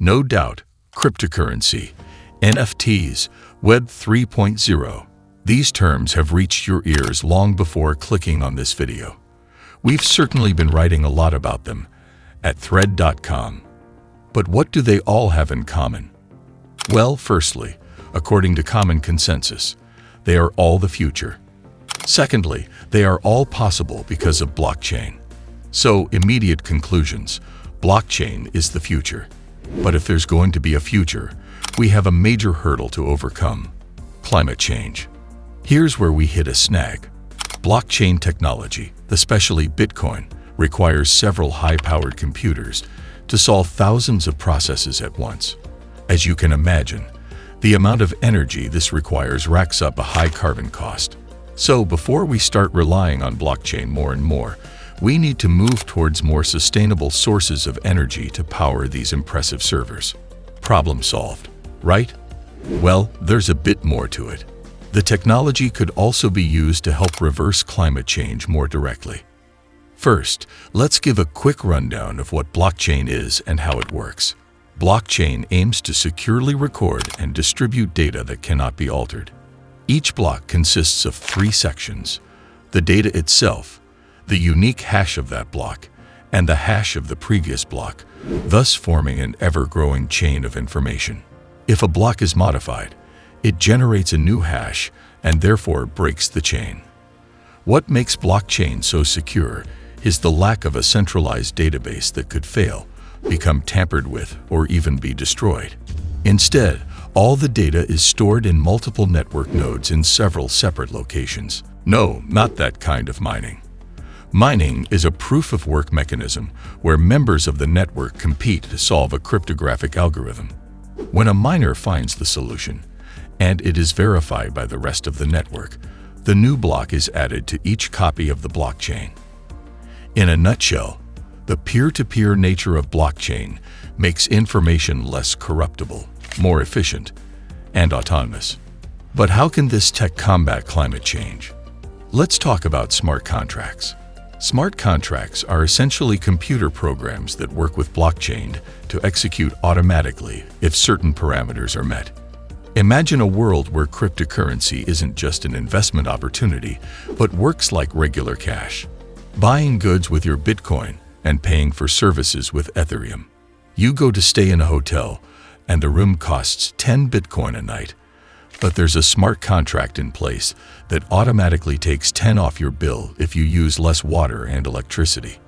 No doubt, cryptocurrency, NFTs, Web 3.0. These terms have reached your ears long before clicking on this video. We've certainly been writing a lot about them at thread.com. But what do they all have in common? Well, firstly, according to common consensus, they are all the future. Secondly, they are all possible because of blockchain. So, immediate conclusions, blockchain is the future. But if there's going to be a future, we have a major hurdle to overcome: climate change. Here's where we hit a snag. Blockchain technology, especially Bitcoin, requires several high-powered computers to solve thousands of processes at once. As you can imagine, the amount of energy this requires racks up a high carbon cost. So before we start relying on blockchain more and more, we need to move towards more sustainable sources of energy to power these impressive servers. Problem solved, right? Well, there's a bit more to it. The technology could also be used to help reverse climate change more directly. First, let's give a quick rundown of what blockchain is and how it works. Blockchain aims to securely record and distribute data that cannot be altered. Each block consists of 3 sections: the data itself, the unique hash of that block, and the hash of the previous block, thus forming an ever-growing chain of information. If a block is modified, it generates a new hash and therefore breaks the chain. What makes blockchain so secure is the lack of a centralized database that could fail, become tampered with, or even be destroyed. Instead, all the data is stored in multiple network nodes in several separate locations. No, not that kind of mining. Mining is a proof-of-work mechanism where members of the network compete to solve a cryptographic algorithm. When a miner finds the solution, and it is verified by the rest of the network, the new block is added to each copy of the blockchain. In a nutshell, the peer-to-peer nature of blockchain makes information less corruptible, more efficient, and autonomous. But how can this tech combat climate change? Let's talk about smart contracts. Smart contracts are essentially computer programs that work with blockchain to execute automatically if certain parameters are met. Imagine a world where cryptocurrency isn't just an investment opportunity, but works like regular cash. Buying goods with your Bitcoin and paying for services with Ethereum. You go to stay in a hotel, and the room costs 10 Bitcoin a night. But there's a smart contract in place that automatically takes 10 off your bill if you use less water and electricity.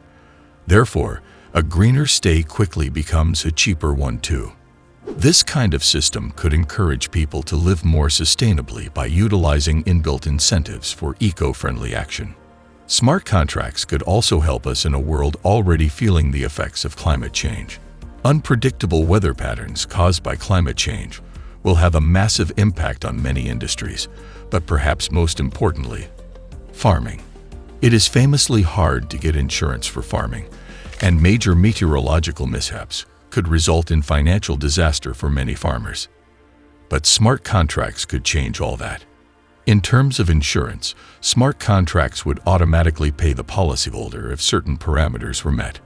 Therefore, a greener stay quickly becomes a cheaper one too. This kind of system could encourage people to live more sustainably by utilizing inbuilt incentives for eco-friendly action. Smart contracts could also help us in a world already feeling the effects of climate change. Unpredictable weather patterns caused by climate change will have a massive impact on many industries, but perhaps most importantly, farming. It is famously hard to get insurance for farming, and major meteorological mishaps could result in financial disaster for many farmers. But smart contracts could change all that. In terms of insurance, smart contracts would automatically pay the policyholder if certain parameters were met.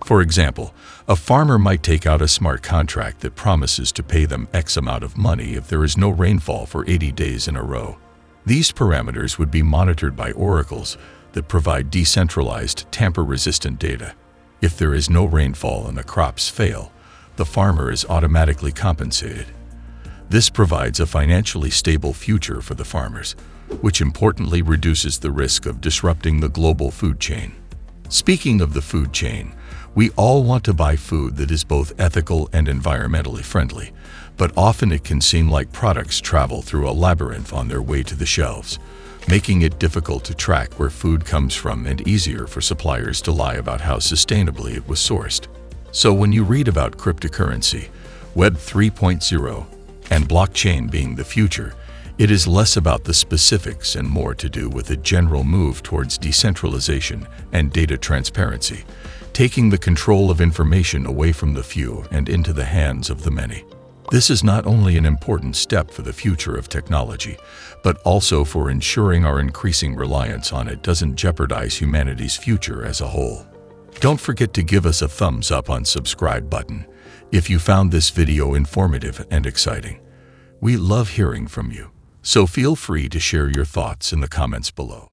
For example, a farmer might take out a smart contract that promises to pay them X amount of money if there is no rainfall for 80 days in a row. These parameters would be monitored by oracles that provide decentralized, tamper-resistant data. If there is no rainfall and the crops fail, the farmer is automatically compensated. This provides a financially stable future for the farmers, which importantly reduces the risk of disrupting the global food chain. Speaking of the food chain, we all want to buy food that is both ethical and environmentally friendly, but often it can seem like products travel through a labyrinth on their way to the shelves, making it difficult to track where food comes from and easier for suppliers to lie about how sustainably it was sourced. So when you read about cryptocurrency, Web 3.0, and blockchain being the future, it is less about the specifics and more to do with a general move towards decentralization and data transparency, taking the control of information away from the few and into the hands of the many. This is not only an important step for the future of technology, but also for ensuring our increasing reliance on it doesn't jeopardize humanity's future as a whole. Don't forget to give us a thumbs up on subscribe button, If you found this video informative and exciting, we love hearing from you. So feel free to share your thoughts in the comments below.